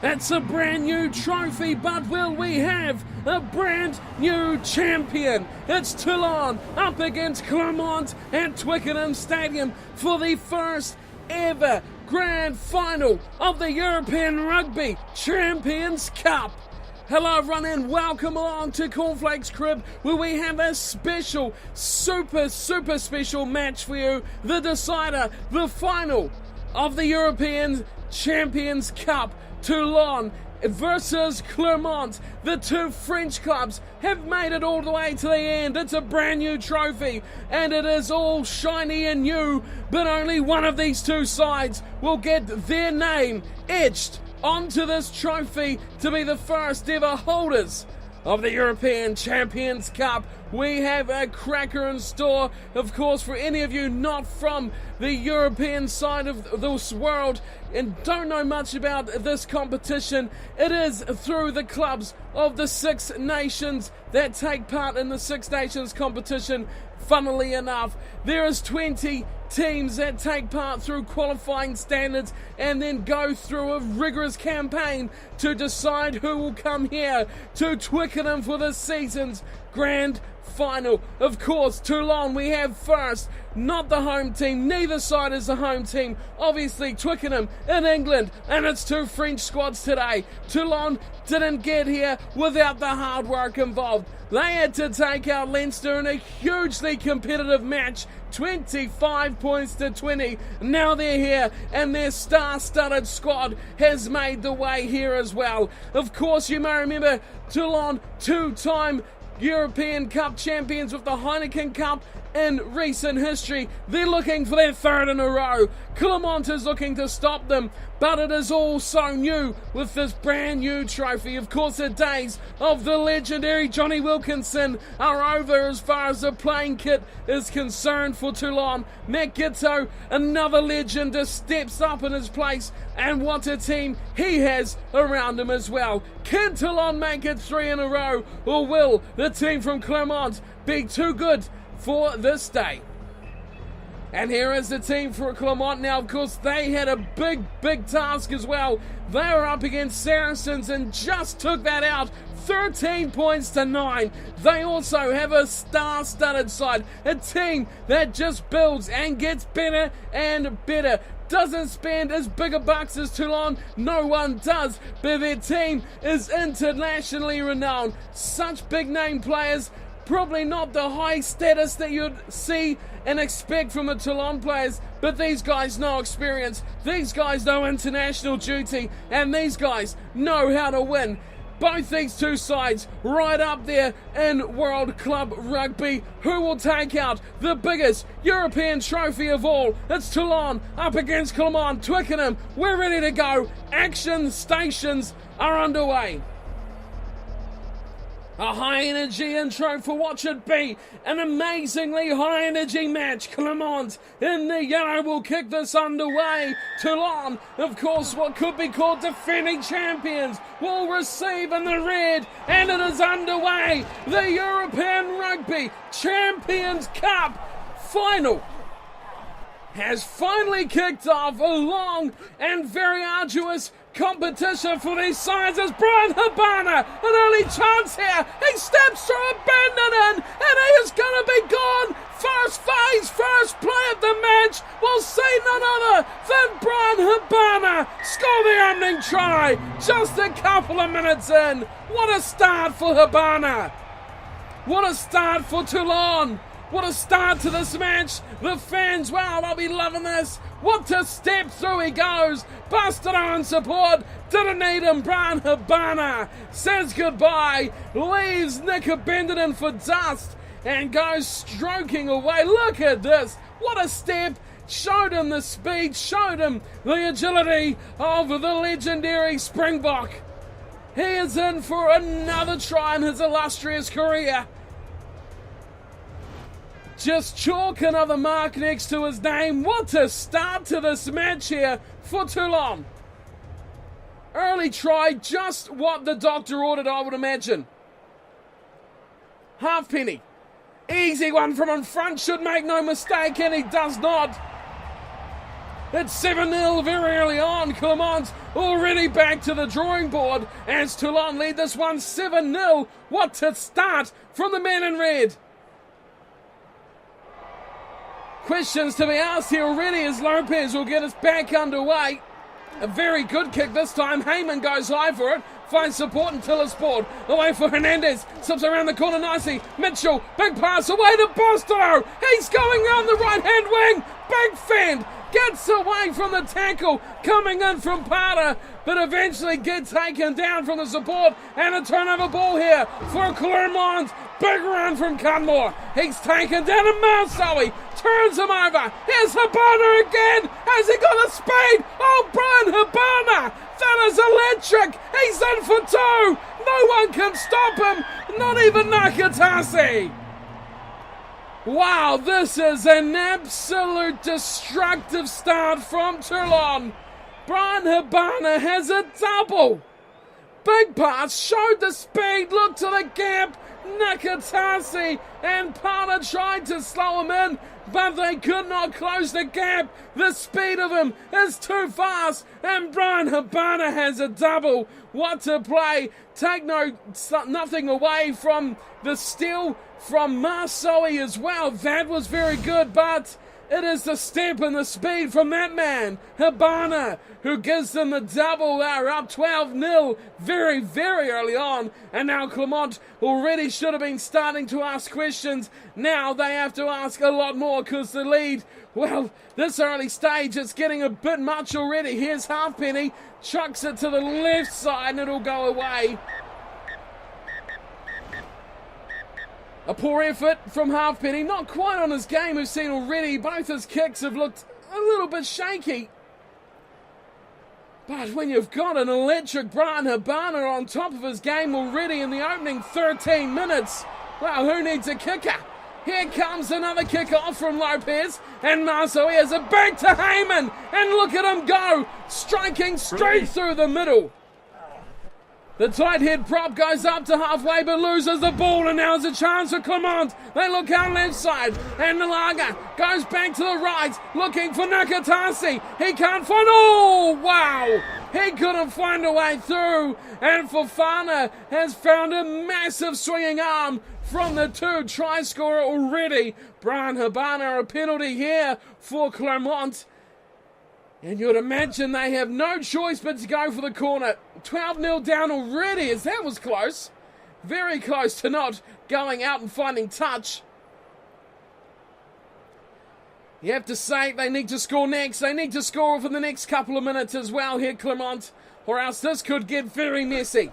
It's a brand new trophy, but will we have a brand new champion? It's Toulon up against Clermont at Twickenham Stadium for the first ever grand final of the European Rugby Champions Cup. Hello everyone and welcome along to Cornflake's Crib, where we have a special, super special match for you. The decider, the final of the European Champions Cup. Toulon versus Clermont. The two French clubs have made it all the way to the end. It's a brand new trophy and it is all shiny and new, but only one of these two sides will get their name etched onto this trophy to be the first ever holders of the European Champions Cup. We have a cracker in store, of course, for any of you not from the European side of this world and don't know much about this competition. It is through the clubs of the Six Nations that take part in the Six Nations competition. Funnily enough, there is 20 teams that take part through qualifying standards and then go through a rigorous campaign to decide who will come here to Twickenham for this season's grand final. Of course, Toulon we have first, not the home team. Neither side is the home team. Obviously, Twickenham in England, and it's two French squads today. Toulon didn't get here without the hard work involved. They had to take out Leinster in a hugely competitive match, 25 points to 20. Now they're here, and their star-studded squad has made the way here as well. Of course, you may remember Toulon, two-time European Cup champions with the Heineken Cup in recent history. They're looking for their third in a row. Clermont is looking to stop them, but it is all so new with this brand new trophy. Of course, the days of the legendary Johnny Wilkinson are over as far as the playing kit is concerned for Toulon. Matt Gitto, another legend, just steps up in his place, and what a team he has around him as well. Can Toulon make it three in a row, or will the team from Clermont be too good for this day? And here is the team for Clermont. Now, of course, they had a big task as well. They were up against Saracens and just took that out, 13 points to 9. They also have a star-studded side, a team that just builds and gets better and better. Doesn't spend as big a bucks as Toulon, no one does, but their team is internationally renowned. Such big name players, probably not the high status that you'd see and expect from the Toulon players, but these guys know experience, these guys know international duty, and these guys know how to win. Both these two sides right up there in World Club Rugby. Who will take out the biggest European trophy of all? It's Toulon up against Clermont. Twickenham, we're ready to go. Action stations are underway. A high-energy intro for what should be an amazingly high-energy match. Clermont in the yellow will kick this underway. Toulon, of course, what could be called defending champions, will receive in the red, and it is underway. The European Rugby Champions Cup final has finally kicked off. A long and very arduous competition for these sides as Brian Habana, an early chance here. He steps through a bend and in, and he is going to be gone. First phase, first play of the match. We'll see none other than Brian Habana score the opening try just a couple of minutes in. What a start for Habana. What a start for Toulon. What a start to this match. The fans, wow, they'll be loving this. What a step through he goes. Busted on support. Didn't need him. Brian Habana says goodbye. Leaves Nick Abendinen for dust and goes stroking away. Look at this. What a step. Showed him the speed. Showed him the agility of the legendary Springbok. He is in for another try in his illustrious career. Just chalk another mark next to his name. What a start to this match here for Toulon. Early try, just what the doctor ordered, I would imagine. Halfpenny. Easy one from in front, should make no mistake, and he does not. It's 7-0 very early on. Clermont already back to the drawing board as Toulon lead this one 7-0. What a start from the men in red. Questions to be asked here already as Lopez will get us back underway. A very good kick this time. Heyman goes high for it. Finds support until it's board. Away for Hernandez. Slips around the corner nicely. Mitchell. Big pass away to Bostero. He's going round the right hand wing. Big fend. Gets away from the tackle. Coming in from Parter. But eventually gets taken down from the support. And a turnover ball here for Clermont. Big run from Cunmore. He's taken down and Marsowie turns him over. Here's Habana again. Has he got a speed? Oh, Brian Habana. That is electric. He's in for two. No one can stop him. Not even Nakatasi. Wow, this is an absolute destructive start from Toulon. Brian Habana has a double. Big pass, showed the speed, looked to the gap. Nakatasi and Parter tried to slow him in, but they could not close the gap. The speed of him is too fast, and Brian Habana has a double. What a play. Take nothing away from the steal from Marsowie as well. That was very good, but it is the step and the speed from that man, Habana, who gives them the double. They're up 12-0 very, very early on. And now Clermont already should have been starting to ask questions. Now they have to ask a lot more because the lead, well, this early stage, it's getting a bit much already. Here's Halfpenny, chucks it to the left side and it'll go away. A poor effort from Halfpenny, not quite on his game. We've seen already both his kicks have looked a little bit shaky. But when you've got an electric Brian Habana on top of his game already in the opening 13 minutes, well, who needs a kicker? Here comes another kick off from Lopez, and Marsowie has it back to Heyman, and look at him go, striking straight through the middle. The tight head prop goes up to halfway but loses the ball, and now there's a chance for Clermont. They look out left side and Nalaga goes back to the right looking for Nakatasi. He can't find, oh wow, he couldn't find a way through, and Fofana has found a massive swinging arm from the two try scorer already. Brian Habana, a penalty here for Clermont. And you'd imagine they have no choice but to go for the corner. 12-0 down already, as that was close. Very close to not going out and finding touch. You have to say they need to score next. They need to score for the next couple of minutes as well here, Clermont, or else this could get very messy.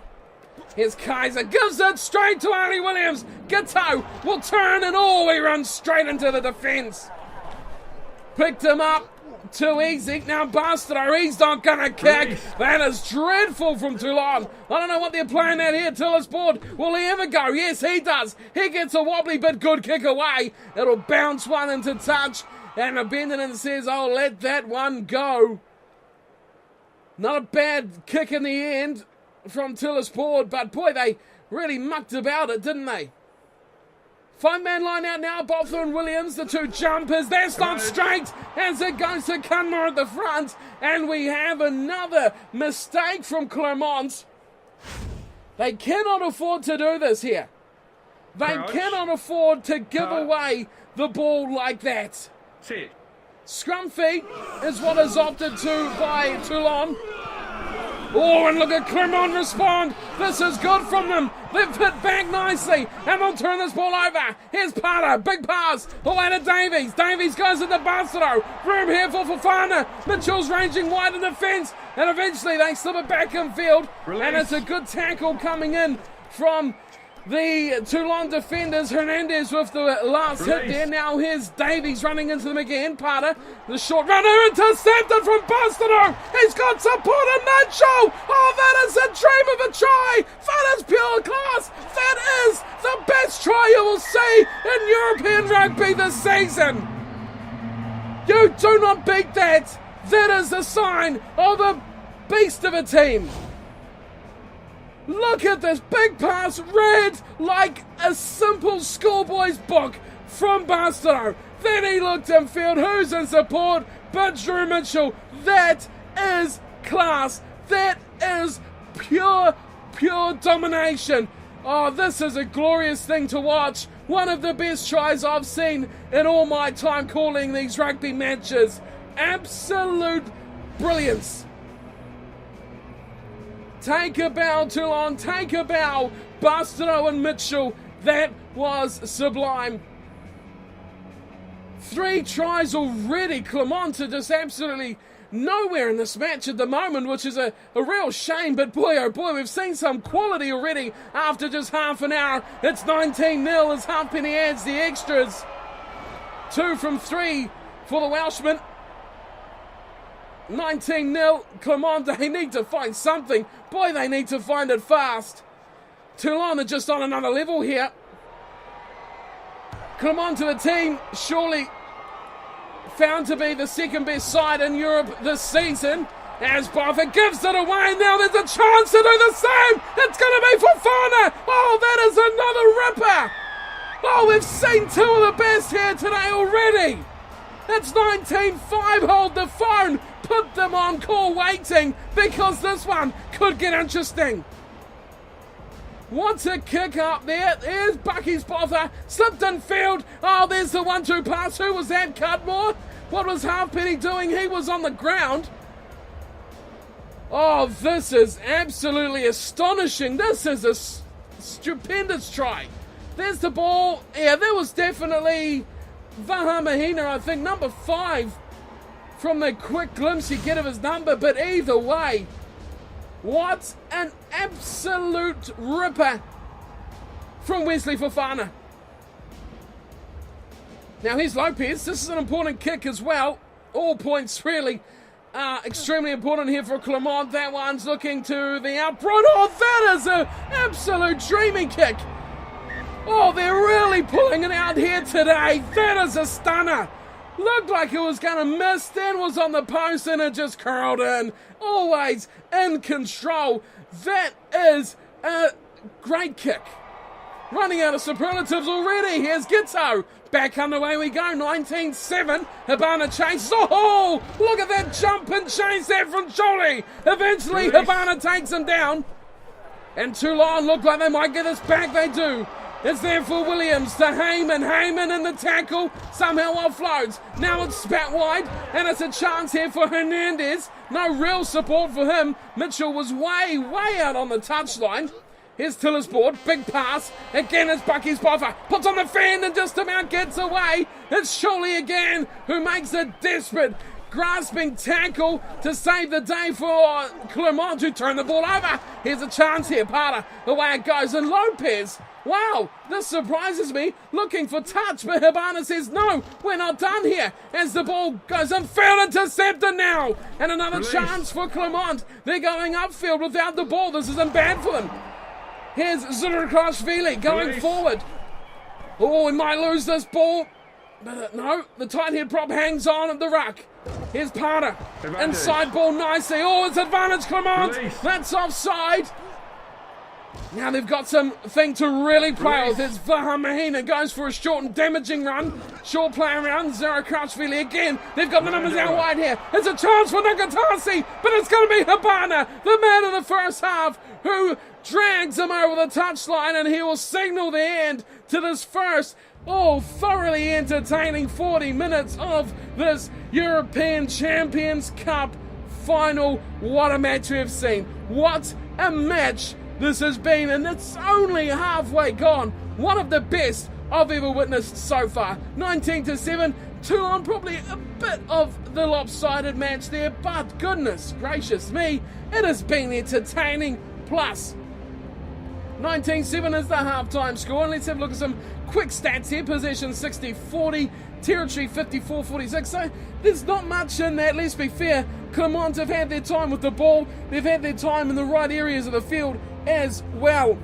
Here's Kaiser, gives it straight to Arnie Williams. Giteau will turn and he runs straight into the defence. Picked him up. Too easy. Now Bastero, he's not going to kick. That is dreadful from Toulon. I don't know what they're playing at here. Till it's board. Will he ever go? Yes, he does. He gets a wobbly but good kick away. It'll bounce one into touch. And Abendinen says, oh, let that one go. Not a bad kick in the end from Tillis board, but boy, they really mucked about it, didn't they? 5-man line out now, Bother and Williams, the two jumpers. That's not straight as it goes to Cunmore at the front. And we have another mistake from Clermont. They cannot afford to do this here. They cannot afford to give away the ball like that. Scrum feet is what is opted to by Toulon. Oh, and look at Clermont respond. This is good from them. They've hit back nicely, and they'll turn this ball over. Here's Parter, big pass, away to Davies. Davies goes into Bastero. Room here for Fofana. Mitchell's ranging wide in the fence, and eventually they slip it back in field. And it's a good tackle coming in from the Toulon defenders. Hernandez with the last hit there. Now here's Davies running into them again. Parter, the short runner, intercepted from Bastero. He's got support of Mitchell. Oh, that is a dream of a try. That is pure class. That is the best try you will see in European rugby this season. You do not beat that. That is the sign of a beast of a team. Look at this big pass, read like a simple schoolboy's book from Bastero. Then he looked in field. Who's in support? But Drew Mitchell, that is class. That is pure domination. Oh, this is a glorious thing to watch. One of the best tries I've seen in all my time calling these rugby matches. Absolute brilliance. Take a bow, Toulon. Take a bow, Bastareaud and Mitchell. That was sublime. 3 tries already. Clermont are just absolutely nowhere in this match at the moment, which is a real shame. But boy, oh boy, we've seen some quality already after just half an hour. It's 19-0 as Halfpenny adds the extras. 2 from 3 for the Welshmen. 19-0. Clermont, they need to find something. Boy, they need to find it fast. Toulon are just on another level here. Clermont to the team, surely found to be the second best side in Europe this season. As Barfoot gives it away, now there's a chance to do the same. It's going to be Fofana. Oh, that is another ripper. Oh, we've seen 2 of the best here today already. It's 19-5. Hold the phone. Put them on call waiting because this one could get interesting. What's a kick up there? There's Bucky's bother. Slipped in field. Oh, there's the 1-2 pass. Who was that? Cudmore? What was Halfpenny doing? He was on the ground. Oh, this is absolutely astonishing. This is a stupendous try. There's the ball. Yeah, that was definitely Vahamahina, I think, number 5. From the quick glimpse you get of his number. But either way, what an absolute ripper from Wesley Fofana. Now here's Lopez. This is an important kick as well. All points really are extremely important here for Clermont. That one's looking to the out front. Oh, that is an absolute dreaming kick. Oh, they're really pulling it out here today. That is a stunner. Looked like it was going to miss, then was on the post and it just curled in. Always in control. That is a great kick. Running out of superlatives already. Here's Gitto. Back underway we go. 19-7. Habana chases. Oh, look at that jump and chase there from Jolie. Eventually Habana takes him down. And Toulon look like they might get us back. They do. It's there for Williams to Heyman. Heyman in the tackle. Somehow offloads. Now it's spat wide. And it's a chance here for Hernandez. No real support for him. Mitchell was way out on the touchline. Here's Tillersport. Big pass. Again it's Bucky's boffer. Puts on the fan and just about gets away. It's Shirley again who makes a desperate grasping tackle to save the day for Clermont, who turn the ball over. Here's a chance here. Parter. Away it goes. And Lopez. Wow, this surprises me. Looking for touch, but Habana says, no, we're not done here. As the ball goes infield, intercepted now. And another chance for Clermont. They're going upfield without the ball. This isn't bad for them. Here's Zurikashvili going forward. Oh, we might lose this ball. But no, the tight head prop hangs on at the ruck. Here's Parter. Inside ball nicely. Oh, it's advantage Clermont. That's offside. Now they've got something to really play with. It's Vahamahina goes for a short and damaging run. Short play around. Zurikashvili again. They've got the numbers out wide here. It's a chance for Nakatasi, but it's going to be Habana, the man of the first half, who drags him over the touchline, and he will signal the end to this first, thoroughly entertaining 40 minutes of this European Champions Cup final. What a match we've seen. What a match this has been, and it's only halfway gone. One of the best I've ever witnessed so far. 19-7. Toulon probably a bit of the lopsided match there, but goodness gracious me, it has been entertaining. Plus, 19-7 is the halftime score. And let's have a look at some quick stats here. Possession 60-40, territory 54-46. So there's not much in that, let's be fair. Clermont have had their time with the ball. They've had their time in the right areas of the field as well.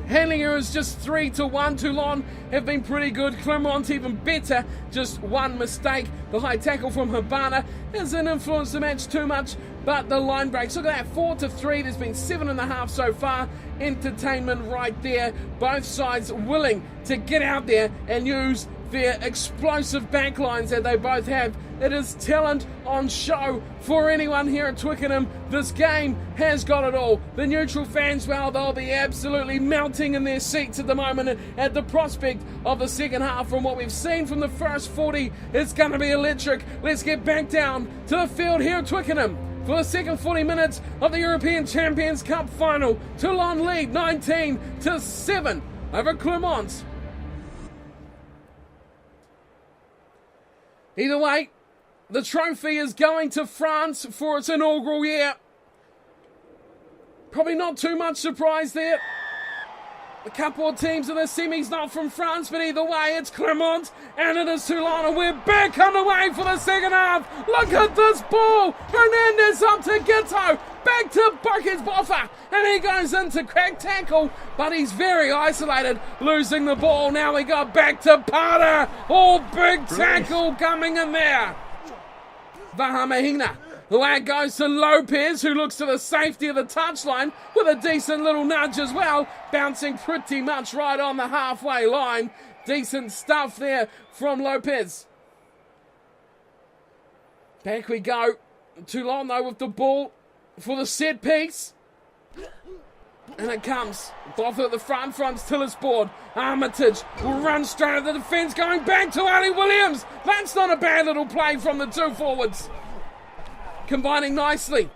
Handling errors just 3-1. Toulon have been pretty good. Clermont even better. Just one mistake. The high tackle from Habana hasn't influenced the match too much, but the line breaks. Look at that, 4-3. There's been 7.5 so far. Entertainment right there. Both sides willing to get out there and use their explosive backlines that they both have. It is talent on show for anyone here at Twickenham. This game has got it all. The neutral fans, well, they'll be absolutely melting in their seats at the moment at the prospect of the second half. From what we've seen from the first 40, it's going to be electric. Let's get back down to the field here at Twickenham for the second 40 minutes of the European Champions Cup final. Toulon lead 19-7 over Clermont. Either way, the trophy is going to France for its inaugural year. Probably not too much surprise there. A couple of teams in the semis not from France, but either way, it's Clermont and it is Toulon, and we're back underway for the second half. Look at this ball. Hernandez up to Ghetto. Back to Buckets Boffa, and he goes into crack tackle, but he's very isolated, losing the ball. Now we got back to Parter. Oh, big tackle coming in there. Vahamahina. Away it goes to Lopez, who looks to the safety of the touchline with a decent little nudge as well, bouncing pretty much right on the halfway line. Decent stuff there from Lopez. Back we go. Toulon though with the ball for the set piece. And it comes. Bother at the front, front's Tillisboard. Armitage will run straight at the defence, going back to Ali Williams. That's not a bad little play from the two forwards. Combining nicely.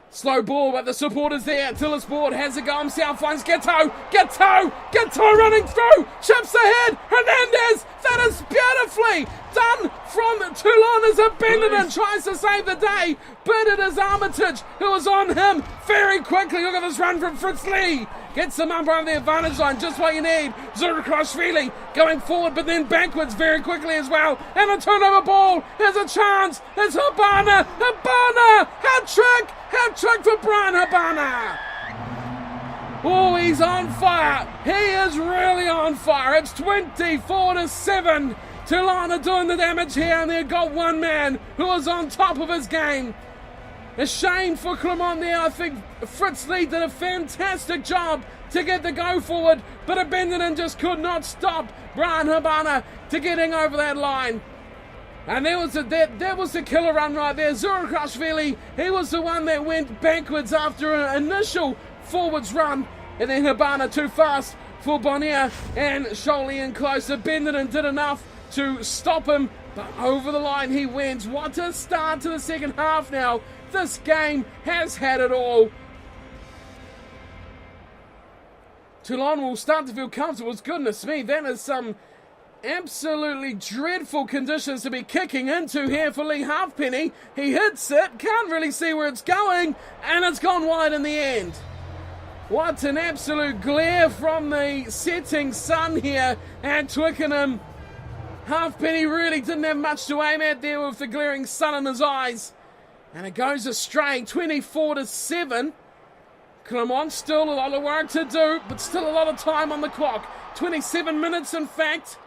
Slow ball, but the supporters there. Tillisboard has a go himself, finds Ghetto running through, chips ahead, Hernandez, that is beautifully done from Toulon as a Benton tries to save the day, but it is Armitage who was on him very quickly. Look at this run from Fritz Lee. Gets them up on the advantage line, just what you need. Zurkashvili going forward, but then backwards very quickly as well. And a turnover ball. There's a chance. It's Habana. Hat-trick for Brian Habana. Oh, he's on fire. He is really on fire. It's 24-7. Toulon are doing the damage here, and they've got one man who is on top of his game. A shame for Clermont there. I think Fritz Lee did a fantastic job to get the go forward, but Abendinen just could not stop Brian Habana to getting over that line. And that was the killer run right there. Zurkashvili, he was the one that went backwards after an initial forwards run, and then Habana too fast for Bonnier, and Scholey in close. Abendinen did enough to stop him, but over the line he went. What a start to the second half now. This game has had it all. Toulon will start to feel comfortable. Goodness me, that is some absolutely dreadful conditions to be kicking into here for Lee Halfpenny. He hits it, can't really see where it's going, and it's gone wide in the end. What an absolute glare from the setting sun here at Twickenham. Halfpenny really didn't have much to aim at there with the glaring sun in his eyes. And it goes astray, 24-7. Clermont still a lot of work to do, but still a lot of time on the clock. 27 minutes, in fact,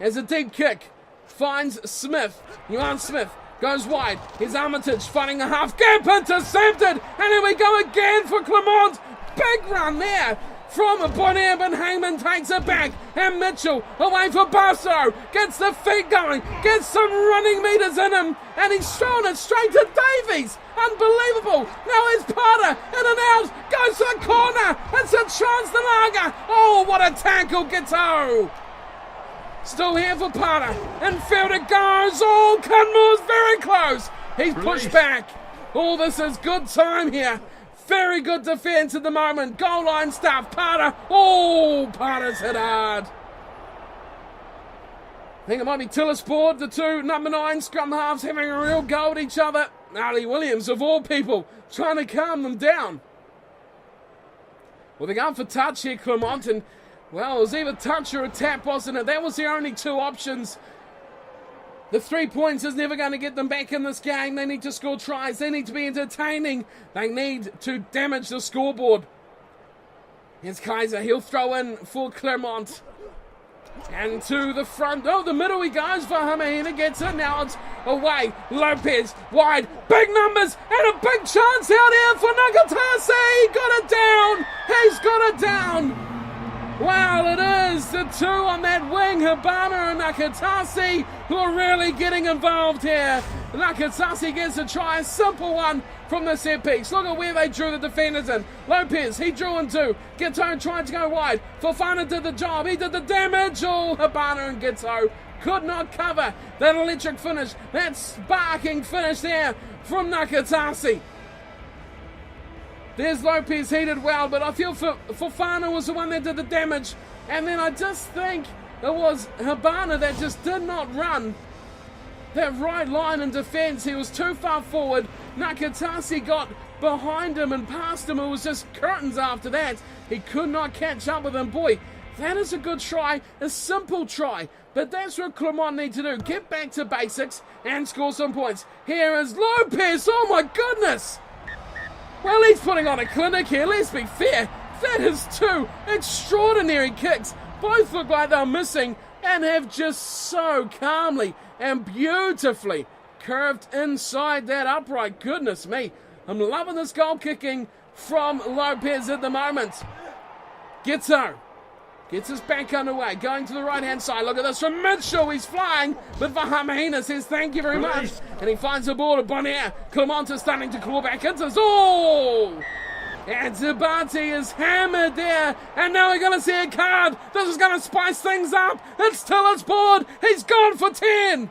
as a deep kick finds Smith. Johan Smith goes wide. Here's Armitage finding the half gap, intercepted. And here we go again for Clermont. Big run there from Bonnier, but Heyman takes it back. And Mitchell away for Basso. Gets the feet going. Gets some running meters in him. And he's thrown it straight to Davies. Unbelievable. Now here's Parter. In and out. Goes to the corner. It's a chance to Lager. Oh, what a tackle. Ghetto. Still here for Parter. Infield it goes. Oh, Cunmore's very close. He's pushed back. Oh, this is good time here. Very good defence at the moment. Goal line stuff. Parter. Oh, Parter's hit hard. I think it might be Tillisboard, the two number 9 scrum halves having a real go at each other. Ali Williams, of all people, trying to calm them down. Well, they're going for touch here, Clermont, and, well, it was either touch or a tap, wasn't it? That was the only two options. The 3 points is never going to get them back in this game. They need to score tries. They need to be entertaining. They need to damage the scoreboard. Here's Kaiser. He'll throw in for Clermont. And to the front. Oh, the middle he goes for Hamahina. Gets it. Now it's away. Lopez wide. Big numbers. And a big chance out here for Nagatase. He got it down. He's got it down. Well, it is the two on that wing. Habana and Nakatasi who are really getting involved here. Nakatasi gets a try, a simple one from the set piece. Look at where they drew the defenders in. Lopez, he drew in two. Gito tried to go wide. Fofana did the job. He did the damage. Oh, Habana and Gito could not cover that electric finish, that sparking finish there from Nakatasi. There's Lopez, he did well, but I feel Fofana was the one that did the damage. And then I just think it was Habana that just did not run that right line in defence. He was too far forward. Nakatasi got behind him and past him. It was just curtains after that. He could not catch up with him. Boy, that is a good try, a simple try. But that's what Clermont need to do. Get back to basics and score some points. Here is Lopez. Oh my goodness. Well, he's putting on a clinic here. Let's be fair. That is two extraordinary kicks. Both look like they're missing and have just so calmly and beautifully curved inside that upright. Goodness me. I'm loving this goal kicking from Lopez at the moment. Gito gets his back underway, going to the right-hand side. Look at this from Mitchell. He's flying, but Vahamahina says thank you very much. And he finds the ball to Bonaire. Clermont is starting to claw back into this. Oh! And Zabati is hammered there. And now we're going to see a card. This is going to spice things up. It's Tiller's He's gone for 10.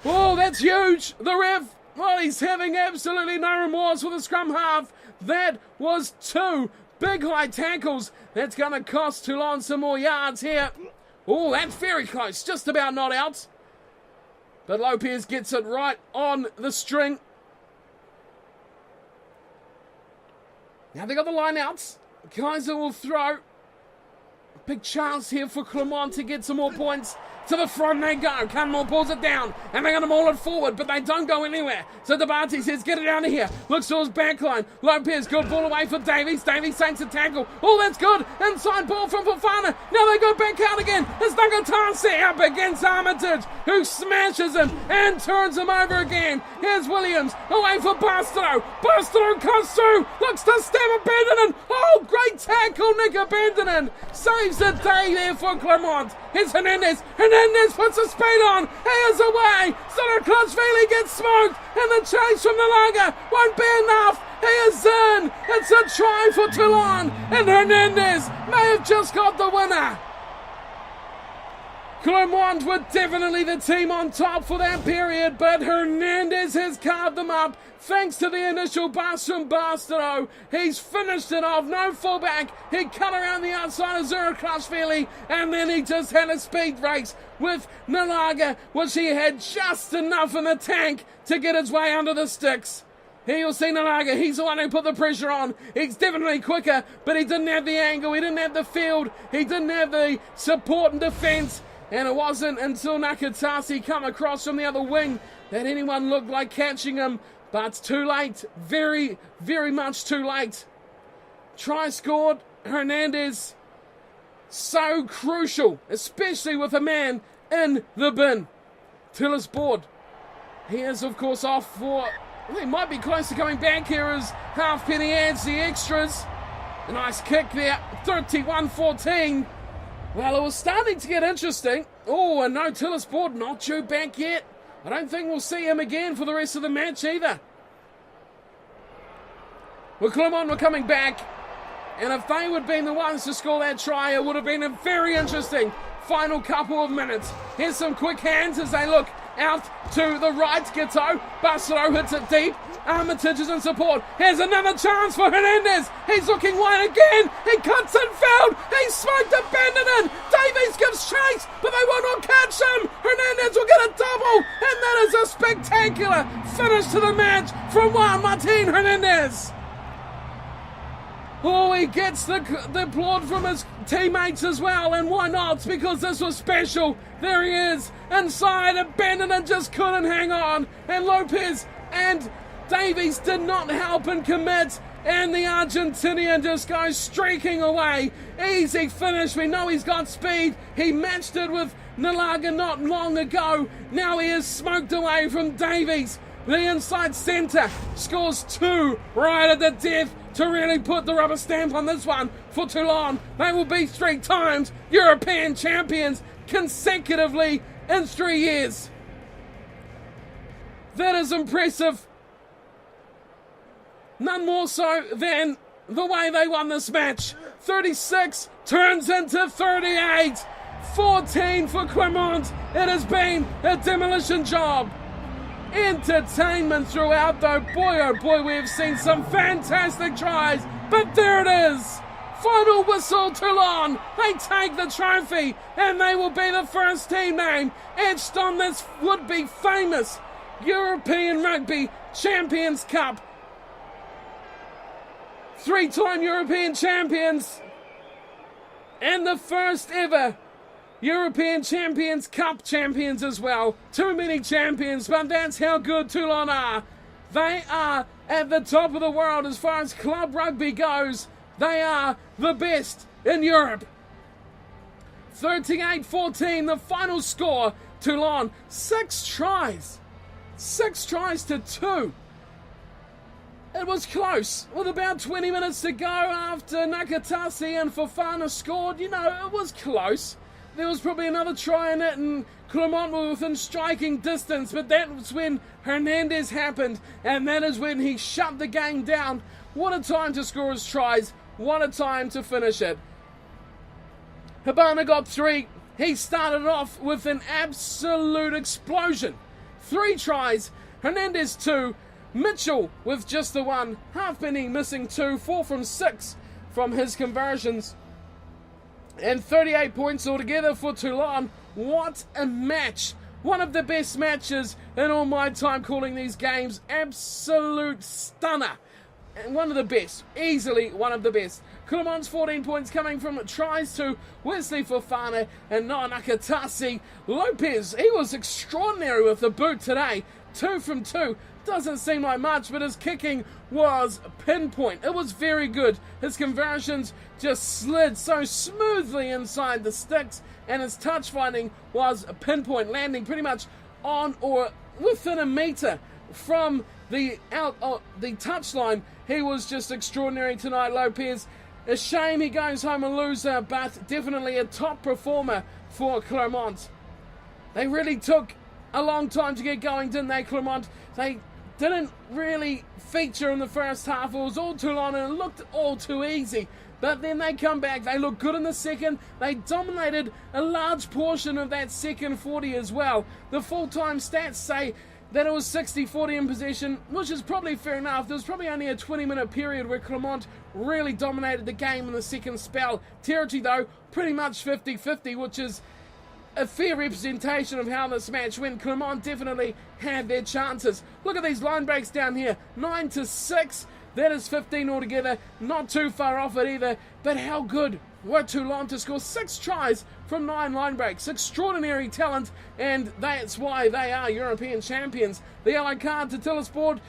Oh, that's huge. The ref, well, he's having absolutely no remorse for the scrum half. That was two big high tackles. That's going to cost Toulon some more yards here. Oh, that's very close. Just about not out. But Lopez gets it right on the string. Now they got the line outs. Kaiser will throw. Big chance here for Clermont to get some more points. To the front they go. Cunmore pulls it down. And they're going to maul it forward, but they don't go anywhere. So Dabati says, get it out of here. Looks to his back line. Lopez, good ball away for Davies. Davies takes a tackle. Oh, that's good. Inside ball from Fofana. Now they go back out again. It's Nakatasi up against Armitage, who smashes him and turns him over again. Here's Williams. Away for Bastereau. Bastereau comes through. Looks to stab Abandonen. Oh, great tackle, Nick Abandonen. Saves the day there for Clermont. Here's Hernandez. Hernandez puts a speed on. He is away. Soderklosvili gets smoked. And the chase from the Lager won't be enough. He is in. It's a try for Toulon. And Hernandez may have just got the winner. Clermont were definitely the team on top for that period, but Hernandez has carved them up thanks to the initial pass from Bastereau. He's finished it off, no fullback. He cut around the outside of Zurakashvili, and then he just had a speed race with Nalaga, which he had just enough in the tank to get his way under the sticks. Here you'll see Nalaga, he's the one who put the pressure on. He's definitely quicker, but he didn't have the angle, he didn't have the field, he didn't have the support and defence. And it wasn't until Nakatasi come across from the other wing that anyone looked like catching him. But too late. Very, very much too late. Try scored. Hernandez. So crucial. Especially with a man in the bin. Tiller's board. He is, of course, off for... Well, he might be close to coming back here as Halfpenny adds the extras. A nice kick there. 31-14. Well, it was starting to get interesting. Oh, and no Tiller's board, not due back yet. I don't think we'll see him again for the rest of the match either. Well, Clermont were coming back, and if they would have been the ones to score that try, it would have been a very interesting final couple of minutes. Here's some quick hands as they look out to the right. Gito. Bastereau hits it deep. Armitage is in support. Here's another chance for Hernandez. He's looking wide again. He cuts and fouled. He smoked Abandonen. Davies gives chase, but they will not catch him. Hernandez will get a double, and that is a spectacular finish to the match from Juan Martin Hernandez. Oh, he gets the applaud from his teammates as well, and why not? Because this was special. There he is, inside, Abandonen just couldn't hang on, and Lopez and Davies did not help and commit, and the Argentinian just goes streaking away. Easy finish, we know he's got speed. He matched it with Nalaga not long ago. Now he is smoked away from Davies. The inside centre scores two right at the death to really put the rubber stamp on this one for Toulon. They will be 3 times European champions consecutively in 3 years. That is impressive. None more so than the way they won this match. 36 turns into 38. 14 for Clermont. It has been a demolition job. Entertainment throughout though. Boy oh boy, we have seen some fantastic tries. But there it is. Final whistle, Toulon. They take the trophy and they will be the first team name etched on this would-be famous European Rugby Champions Cup. 3-time European champions and the first ever European Champions Cup champions as well. Too many champions, but that's how good Toulon are. They are at the top of the world as far as club rugby goes. They are the best in Europe. 38-14, the final score. Toulon, 6 tries. 6 tries to 2. It was close. With about 20 minutes to go after Nakatasi and Fofana scored, it was close. There was probably another try in it and Clermont were within striking distance, but that was when Hernandez happened and that is when he shut the game down. What a time to score his tries. What a time to finish it. Habana got 3. He started off with an absolute explosion. 3 tries. Hernandez 2. Mitchell with just the 1. Halfpenny missing 2. 4 from 6 from his conversions. And 38 points altogether for Toulon. What a match. One of the best matches in all my time calling these games. Absolute stunner. And one of the best. Easily one of the best. Clermont's 14 points coming from tries to Wesley Fofana and Noah Nakatasi. Lopez, he was extraordinary with the boot today. 2 from 2. Doesn't seem like much, but his kicking was pinpoint. It was very good. His conversions just slid so smoothly inside the sticks, and his touch finding was a pinpoint, landing pretty much on or within a metre from the touchline. He was just extraordinary tonight, Lopez. A shame he goes home a loser, but definitely a top performer for Clermont. They really took a long time to get going, didn't they, Clermont? They didn't really feature in the first half. It was all Toulon and it looked all too easy. But then they come back. They look good in the second. They dominated a large portion of that second 40 as well. The full-time stats say that it was 60-40 in possession, which is probably fair enough. There was probably only a 20-minute period where Clermont really dominated the game in the second spell. Territory, though, pretty much 50-50, which is a fair representation of how this match went. Clermont definitely had their chances. Look at these line breaks down here. 9-6. That is 15 altogether. Not too far off it either. But how good were Toulon to score 6 tries from 9 line breaks? Extraordinary talent, and that's why they are European champions. The yellow card to Tillesport,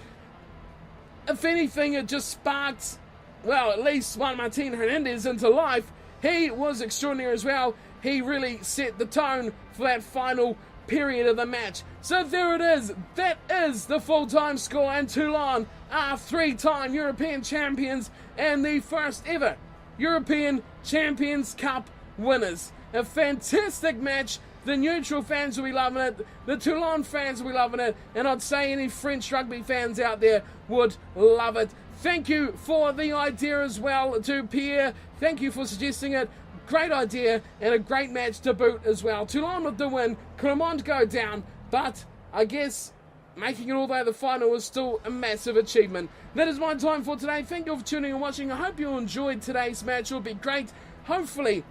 if anything, it just sparked, well, at least Juan Martin Hernandez into life. He was extraordinary as well. He really set the tone for that final period of the match. So there it is. That is the full-time score, and Toulon are 3-time European champions and the first ever European Champions Cup winners. A fantastic match. The neutral fans will be loving it. The Toulon fans will be loving it. And I'd say any French rugby fans out there would love it. Thank you for the idea as well to Pierre. Thank you for suggesting it. Great idea and a great match to boot as well. Toulon with the win. Clermont go down. But I guess making it all the way to the final was still a massive achievement. That is my time for today. Thank you for tuning and watching. I hope you enjoyed today's match. It'll be great. Hopefully,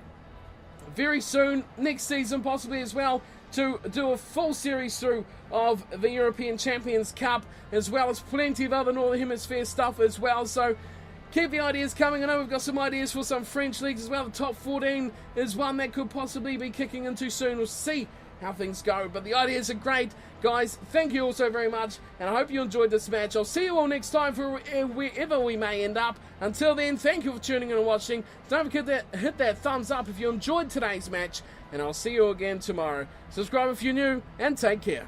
very soon, next season possibly as well, to do a full series through of the European Champions Cup, as well as plenty of other Northern Hemisphere stuff as well. So keep the ideas coming. I know we've got some ideas for some French leagues as well. The top 14 is one that could possibly be kicking into soon. We'll see how things go, but the ideas are great, guys. Thank you all so very much, and I hope you enjoyed this match. I'll see you all next time for wherever we may end up. Until then, thank you for tuning in and watching. Don't forget to hit that thumbs up if you enjoyed today's match, and I'll see you again tomorrow. Subscribe if you're new, and take care.